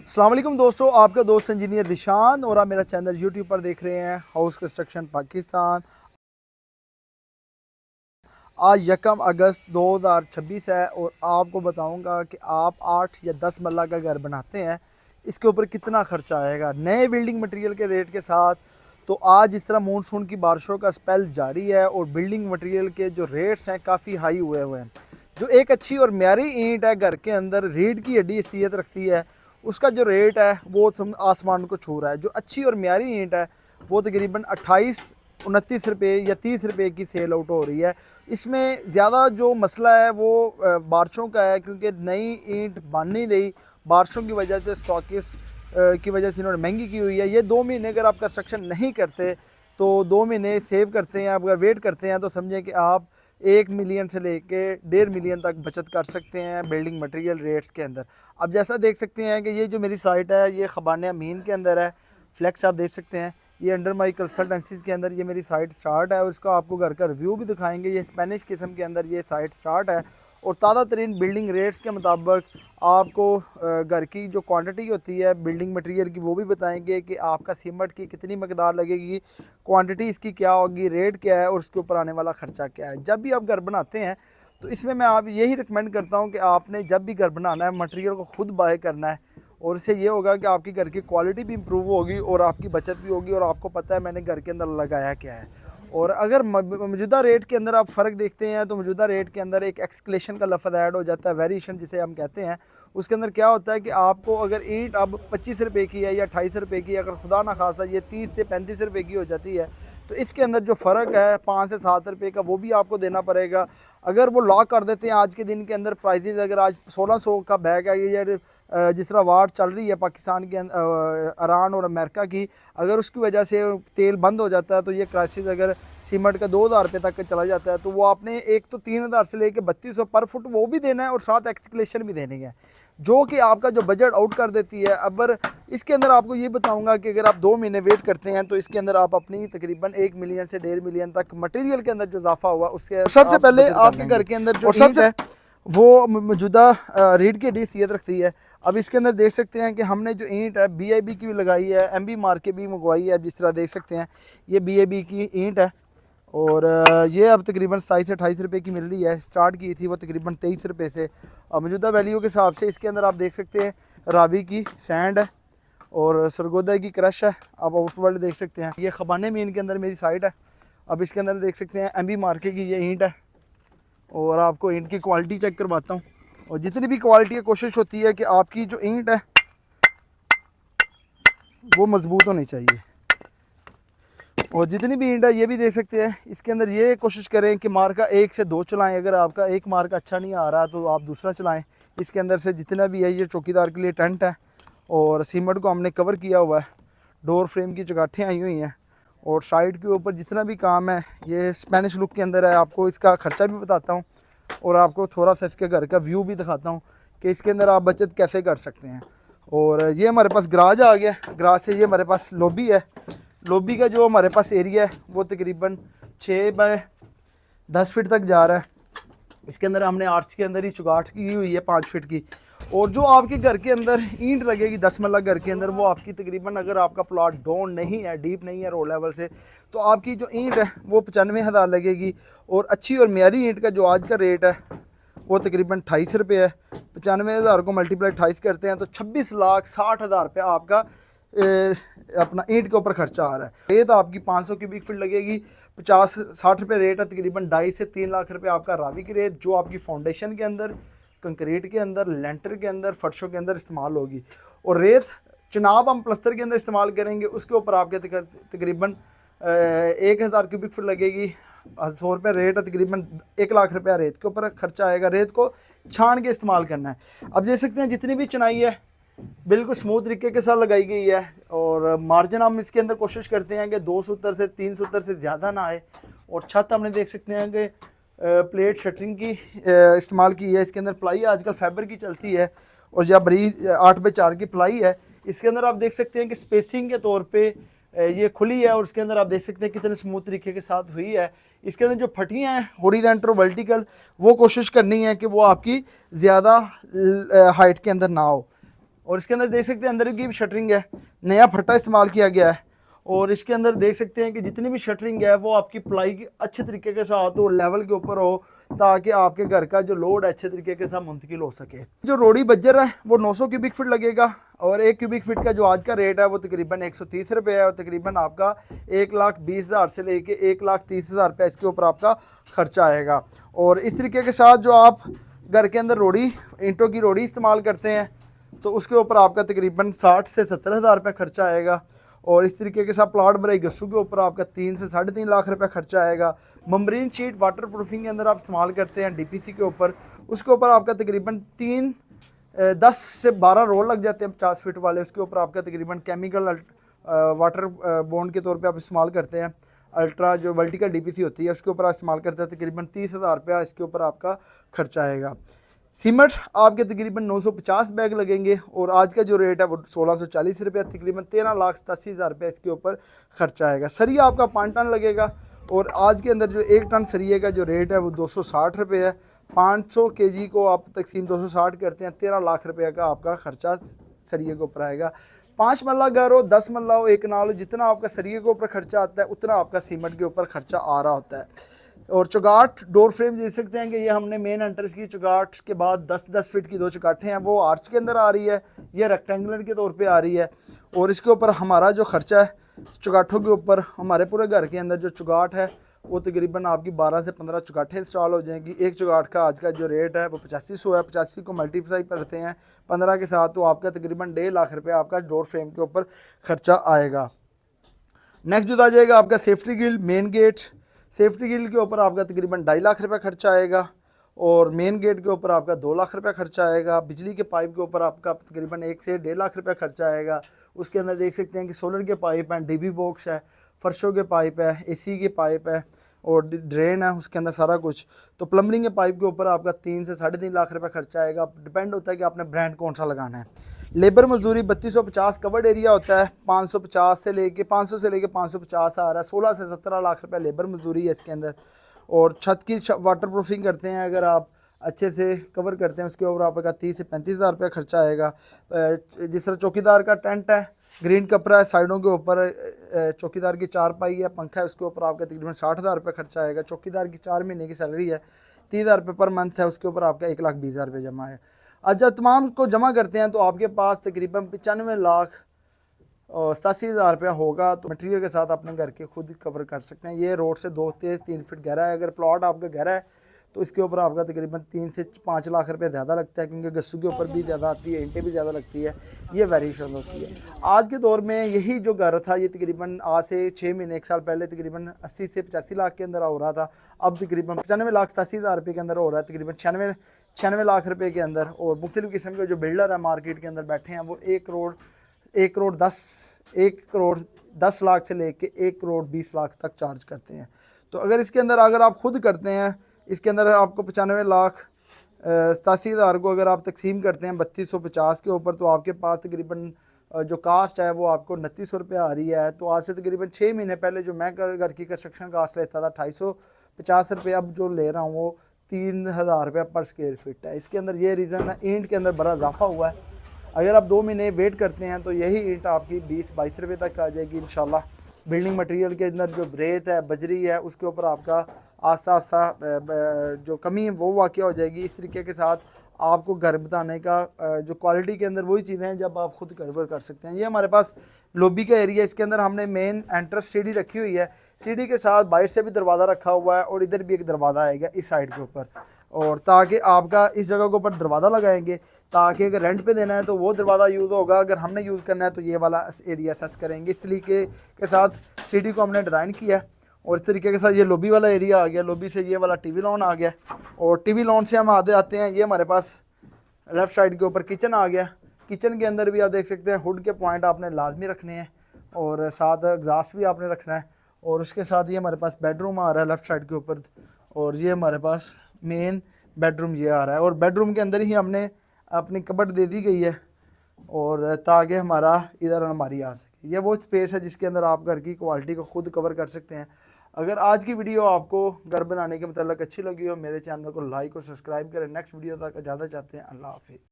अस्सलाम वालेकुम दोस्तों, आपका दोस्त इंजीनियर निशान और आप मेरा चैनल यूट्यूब पर देख रहे हैं हाउस कंस्ट्रक्शन पाकिस्तान। आज 1 अगस्त 2026 है और आपको बताऊंगा कि आप 8 या 10 मरला का घर बनाते हैं, इसके ऊपर कितना खर्चा आएगा नए बिल्डिंग मटेरियल के रेट के साथ। तो आज इस तरह मानसून की बारिशों का स्पेल जारी है और बिल्डिंग मटेरियल के जो रेट्स हैं काफ़ी हाई हुए हैं। जो एक अच्छी और म्यारी ईंट है घर के अंदर रीढ़ की हड्डी हैसियत रखती है, उसका जो रेट है वो आसमान को छू रहा है। जो अच्छी और म्यारी ईंट है वो तकरीबन 28-29 रुपये या 30 रुपये की सेल आउट हो रही है। इसमें ज़्यादा जो मसला है वो बारिशों का है, क्योंकि नई ईंट बन नहीं रही। बारिशों की वजह से स्टॉकिस्ट की वजह से इन्होंने महंगी की हुई है। ये 2 महीने अगर आप कंस्ट्रक्शन नहीं करते तो 2 महीने सेव करते हैं, आप अगर वेट करते हैं तो समझें कि आप 1 मिलियन से लेके 1.5 मिलियन तक बचत कर सकते हैं बिल्डिंग मटेरियल रेट्स के अंदर। अब जैसा देख सकते हैं कि ये जो मेरी साइट है ये खबाने अमीन के अंदर है। फ्लैक्स आप देख सकते हैं, ये अंडर माई कंसल्टेंसीज़ के अंदर ये मेरी साइट स्टार्ट है और इसका आपको घर का रिव्यू भी दिखाएंगे। ये स्पेनिश किस्म के अंदर ये साइट स्टार्ट है और ताज़ा तरीन बिल्डिंग रेट्स के मुताबिक आपको घर की जो क्वांटिटी होती है बिल्डिंग मटेरियल की वो भी बताएंगे कि आपका सीमेंट की कितनी मकदार लगेगी, क्वांटिटी इसकी क्या होगी, रेट क्या है और उसके ऊपर आने वाला ख़र्चा क्या है। जब भी आप घर बनाते हैं तो इसमें मैं आप यही रिकमेंड करता हूँ कि आपने जब भी घर बनाना है मटेरियल को खुद बाय करना है और इससे ये होगा कि आपकी घर की क्वालिटी भी इम्प्रूव होगी और आपकी बचत भी होगी और आपको पता है मैंने घर के अंदर लगाया क्या है। और अगर मौजूदा रेट के अंदर आप फ़र्क देखते हैं तो मौजूदा रेट के अंदर एक एक्सक्लेशन का लफ्ज़ ऐड हो जाता है, वेरिएशन जिसे हम कहते हैं। उसके अंदर क्या होता है कि आपको अगर ईंट अब 25 रुपये की है या 28 रुपये की, अगर खुदा ना खासा ये 30 से 35 रुपये की हो जाती है तो इसके अंदर जो फ़र्क है 5 से 7 रुपये का वो भी आपको देना पड़ेगा। अगर वो लॉक कर देते हैं आज के दिन के अंदर प्राइजेज, अगर आज 1600 का बैग है ये जिस तरह वार चल रही है पाकिस्तान के ईरान और अमेरिका की, अगर उसकी वजह से तेल बंद हो जाता है तो ये क्राइसिस अगर सीमेंट का 2000 रुपये तक चला जाता है तो वो आपने एक तो 3000 से लेके 3200 पर फुट वो भी देना है और साथ एक्सक्लेशन भी देनी है, जो कि आपका जो बजट आउट कर देती है। अब इसके अंदर आपको ये बताऊंगा कि अगर आप 2 महीने वेट करते हैं तो इसके अंदर आप अपनी तकरीबन 1 मिलियन से 1.5 मिलियन तक मटेरियल के अंदर जो इजाफा हुआ उससे सबसे पहले आपके घर के अंदर जो ईंट है वो मौजूदा रीढ़ की हड्डी हैसियत रखती है। अब इसके अंदर देख सकते हैं कि हमने जो ईंट है BIB की भी लगाई है, MB मार्क के भी मंगवाई है। जिस तरह देख सकते हैं ये BIB की ईंट है और ये अब तकरीबन 27 से 28 रुपये की मिल रही है। स्टार्ट की थी वो तकरीबन 23 रुपये से। और मौजूदा वैल्यू के हिसाब से इसके अंदर आप देख सकते हैं रावी की सैंड है और सरगोदा की क्रश है। आप आउट वर्ल्ड देख सकते हैं, ये खबाने मीन के अंदर मेरी साइट है। अब इसके अंदर देख सकते हैं MB मार्के की ये ईंट है और आपको ईंट की क्वालिटी चेक करवाता हूँ। और जितनी भी क्वालिटी की कोशिश होती है कि आपकी जो ईंट है वो मज़बूत होनी चाहिए। और जितनी भी ईंट है ये भी देख सकते हैं, इसके अंदर ये कोशिश करें कि मार्का 1 से 2 चलाएं। अगर आपका एक मार्का अच्छा नहीं आ रहा तो आप दूसरा चलाएं। इसके अंदर से जितना भी है ये चौकीदार के लिए टेंट है और सीमेंट को हमने कवर किया हुआ है। डोर फ्रेम की चगाठें आई हुई हैं और साइड के ऊपर जितना भी काम है ये स्पेनिश लुक के अंदर है। आपको इसका ख़र्चा भी बताता हूँ और आपको थोड़ा सा इसके घर का व्यू भी दिखाता हूँ कि इसके अंदर आप बचत कैसे कर सकते हैं। और ये हमारे पास गराज आ गया, गराज से ये हमारे पास लॉबी है। लॉबी का जो हमारे पास एरिया है वो तकरीबन 6 बाय 10 फीट तक जा रहा है। इसके अंदर हमने आर्च के अंदर ही चुगाट की हुई है 5 फीट की। और जो आपके घर के अंदर ईंट लगेगी 10 मरला घर के अंदर वो आपकी तकरीबन, अगर आपका प्लॉट डाउन नहीं है, डीप नहीं है रोड लेवल से, तो आपकी जो ईंट है वो 95,000 लगेगी। और अच्छी और म्यारी ईंट का जो आज का रेट है वो तकरीबन 28 रुपये है। 95,000 को मल्टीप्लाई 28 करते हैं तो 26,60,000 रुपये आपका अपना ईंट के ऊपर खर्चा आ रहा है। रेत आपकी 500 क्यूबिक फीट लगेगी, 50-60 रुपये रेट है। तकरीबन 2.5 से 3 लाख रुपये आपका रावी की रेत जो आपकी फाउंडेशन के अंदर, कंक्रीट के अंदर, लेंटर के अंदर, फर्शों के अंदर इस्तेमाल होगी। और रेत चुनाव हम प्लस्तर के अंदर इस्तेमाल करेंगे उसके ऊपर आपके तकरीबन 1,000 क्यूबिक फीट लगेगी। 100 रुपये रेट है, तकरीबन 1 लाख रुपया रेत के ऊपर खर्चा आएगा। रेत को छान के इस्तेमाल करना है। अब देख सकते हैं जितनी भी चुनाई है बिल्कुल स्मूथ तरीके के साथ लगाई गई है और मार्जिन हम इसके अंदर कोशिश करते हैं कि 2 सूत्र से 3 सूत्र से ज़्यादा ना आए। और छत हमने देख सकते हैं कि प्लेट शटरिंग की इस्तेमाल की है। इसके अंदर प्लाई आजकल फाइबर की चलती है और जब बड़ी 8x4 की प्लाई है। इसके अंदर आप देख सकते हैं कि स्पेसिंग के तौर पे ये खुली है और उसके अंदर आप देख सकते हैं कितने स्मूथ तरीके के साथ हुई है। इसके अंदर जो फटियाँ हैं हॉरिजॉन्टल और वर्टिकल वो कोशिश करनी है कि वो आपकी ज़्यादा हाइट के अंदर ना हो। और इसके अंदर देख सकते हैं अंदर की भी शटरिंग है, नया फट्टा इस्तेमाल किया गया है। और इसके अंदर देख सकते हैं कि जितनी भी शटरिंग है वो आपकी प्लाई की अच्छे तरीके के साथ हो, लेवल के ऊपर हो, ताकि आपके घर का जो लोड अच्छे तरीके के साथ मुंतकिल हो सके। जो रोडी बज्जर है वो 900 क्यूबिक फीट लगेगा और 1 क्यूबिक फीट का जो आज का रेट है वो तकरीबन 130 रुपये है और तकरीबन आपका 1,20,000 से लेके 1,30,000 रुपये इसके ऊपर आपका खर्चा आएगा। और इस तरीके के साथ जो आप घर के अंदर रोडी, ईंटों की रोडी इस्तेमाल करते हैं तो उसके ऊपर आपका तकरीबन 60 से 70,000 रुपये खर्चा आएगा। और इस तरीके के साथ प्लाट बराई गस्सू के ऊपर आपका 3 से 3.5 लाख रुपये खर्चा आएगा। मम्ब्रेन शीट वाटर प्रूफिंग के अंदर आप इस्तेमाल करते हैं डीपीसी के ऊपर, उसके ऊपर आपका तकरीबन 10 से 12 रोल लग जाते हैं 50 फीट वाले। उसके ऊपर आपका तकरीबन केमिकल वाटर बॉन्ड के तौर पे आप इस्तेमाल करते हैं। अल्ट्रा जो वर्टिकल डीपीसी होती है उसके ऊपर आप इस्तेमाल करते हैं, तकरीबन 30,000 रुपया इसके ऊपर आपका खर्चा आएगा। सीमेंट आपके तकरीबन 950 बैग लगेंगे और आज का जो रेट है वो 1640 रुपये, तकरीबन 13,87,000 रुपये इसके ऊपर खर्चा आएगा। सरिया आपका 5 टन लगेगा और आज के अंदर जो 1 टन सरिये का जो रेट है वो 260 रुपये है। 500 केजी को आप तकसीम 260 करते हैं, 13 लाख रुपये का आपका खर्चा सरिये के ऊपर आएगा। 5 मरला घर हो, 10 मरला हो, 1 नाल हो, जितना आपका सरिये के ऊपर खर्चा आता है उतना आपका सीमेंट के ऊपर खर्चा आ रहा होता है। और चुगाट डोर फ्रेम देख सकते हैं कि ये हमने मेन एंट्रेंस की चुगाट के बाद 10-10 फीट की 2 चुगाटें हैं वो आर्च के अंदर आ रही है, ये रेक्टेंगुलर के तौर पे आ रही है। और इसके ऊपर हमारा जो खर्चा है चुगाठों के ऊपर, हमारे पूरे घर के अंदर जो चुगाट है वो तकरीबन आपकी 12 से 15 चुगाटें इंस्टॉल हो जाएंगी। एक चुगाट का आज का जो रेट है वो 8500 है। 85 को मल्टीप्लाई करते हैं 15 के साथ तो आपका तकरीबन 1.5 लाख रुपये आपका डोर फ्रेम के ऊपर खर्चा आएगा। नेक्स्ट जो आ जाएगा आपका safety grill, main gate. Safety grill के ऊपर आपका तकरीबन 2.5 लाख रुपये खर्चा आएगा और मेन गेट के ऊपर आपका 2 लाख रुपये खर्चा आएगा। बिजली के पाइप के ऊपर आपका तकरीबन 1 से 1.5 लाख रुपये खर्चा आएगा। उसके अंदर देख सकते हैं कि सोलर के पाइप हैं, डीबी बॉक्स है, फर्शों के पाइप है, एसी के पाइप है और ड्रेन है उसके अंदर सारा कुछ। तो प्लम्बरिंग के पाइप के ऊपर आपका 3 से 3.5 लाख रुपये खर्चा आएगा। डिपेंड होता है कि आपने ब्रांड कौन सा लगाना है। लेबर मजदूरी 3250 कवर्ड एरिया होता है, 550 से लेके 500 से लेके 550 आ रहा है। 16 से 17 लाख रुपए लेबर मजदूरी है इसके अंदर। और छत की वाटर प्रूफिंग करते हैं अगर आप अच्छे से कवर करते हैं उसके ऊपर आपका 30 से 35,000 रुपये खर्चा आएगा। जिस तरह चौकीदार का टेंट है, ग्रीन कपड़ा है, साइडों के ऊपर चौकीदार की चारपाई है, पंखा है, उसके ऊपर आपका तकरीबन 60,000 रुपये खर्चा आएगा। चौकीदार की 4 महीने की सैलरी है, 30,000 रुपये पर मंथ है, उसके ऊपर आपका 1,20,000 रुपये जमा है। अब जब तमाम को जमा करते हैं तो आपके पास तकरीबन 95 लाख और 87,000 रुपया होगा। तो मटेरियल के साथ अपने घर के खुद कवर कर सकते हैं। ये रोड से 2 से 3 फीट गहरा है। अगर प्लॉट आपका गहरा है तो इसके ऊपर आपका तकरीबन 3 से 5 लाख रुपये ज़्यादा लगता है, क्योंकि गस्सू के ऊपर भी ज़्यादा आती है, ईंटें भी ज़्यादा लगती है, ये वेरिएशन होती है। आज के दौर में यही जो घर था ये तकरीबन आज से 6 महीने 1 साल पहले तकरीबन 80 से 85 लाख के अंदर हो रहा था, अब तकरीबन 95,87,000 रुपये के अंदर हो रहा है, तकरीबन 96 लाख रुपये के अंदर। और मुख्तलिफ़ किस्म के जो बिल्डर है मार्केट के अंदर बैठे हैं वो 1 करोड़ 10 लाख से लेके 1 करोड़ 20 लाख तक चार्ज करते हैं। तो अगर इसके अंदर अगर आप खुद करते हैं, इसके अंदर आपको 95 लाख 87,000 को अगर आप तकसीम करते हैं 3250 के ऊपर तो आपके पास तकरीबन जो कास्ट है वो आपको 2900 रुपये आ रही है। तो आज से तकरीबन 6 महीने पहले जो मैं घर की कंस्ट्रक्शन कास्ट लेता था 250 रुपये, अब जो ले रहा हूँ वो 3,000 रुपये पर स्क्वायर फीट है। इसके अंदर ये रीज़न है ईंट के अंदर बड़ा इजाफा हुआ है। अगर आप 2 महीने वेट करते हैं तो यही ईंट आपकी 20-22 रुपये तक आ जाएगी इंशाल्लाह। बिल्डिंग मटेरियल के अंदर जो रेत है, बजरी है, उसके ऊपर आपका आस्ता आस्ता जो कमी है वो वाक़या हो जाएगी। इस तरीके के साथ आपको घर बनाने का जो क्वालिटी के अंदर वही चीज़ें हैं जब आप खुद कवर कर सकते हैं। ये हमारे पास लॉबी का एरिया, इसके अंदर हमने मेन एंट्रेंस सीढ़ी रखी हुई है, सीढ़ी के साथ बाहर से भी दरवाज़ा रखा हुआ है और इधर भी एक दरवाज़ा आएगा इस साइड के ऊपर। और ताकि आपका इस जगह के ऊपर दरवाज़ा लगाएंगे ताकि अगर रेंट पे देना है तो वो दरवाज़ा यूज़ होगा, अगर हमने यूज़ करना है तो ये वाला एरिया असेस करेंगे। इस तरीके के साथ सीढ़ी को हमने डिज़ाइन किया है। और इस तरीके के साथ ये लॉबी वाला एरिया आ गया, लॉबी से ये वाला टीवी लॉन आ गया और टीवी लॉन से हम आते हैं ये हमारे पास लेफ़्ट साइड के ऊपर किचन आ गया। किचन के अंदर भी आप देख सकते हैं हुड के पॉइंट आपने लाजमी रखने हैं और साथ एग्जास्ट भी आपने रखना है। और उसके साथ ये हमारे पास बेडरूम आ रहा है लेफ़्ट साइड के ऊपर और ये हमारे पास मेन बेडरूम ये आ रहा है। और बेडरूम के अंदर ही हमने अपनी कबर्ड दे दी गई है और ताकि हमारा इधर अलमारी आ सके। ये वो स्पेस है जिसके अंदर आप घर की क्वालिटी को खुद कवर कर सकते हैं। अगर आज की वीडियो आपको घर बनाने के मतलब अच्छी लगी हो, मेरे चैनल को लाइक और सब्सक्राइब करें। नेक्स्ट वीडियो तक इजाज़त चाहते हैं। अल्लाह हाफिज़।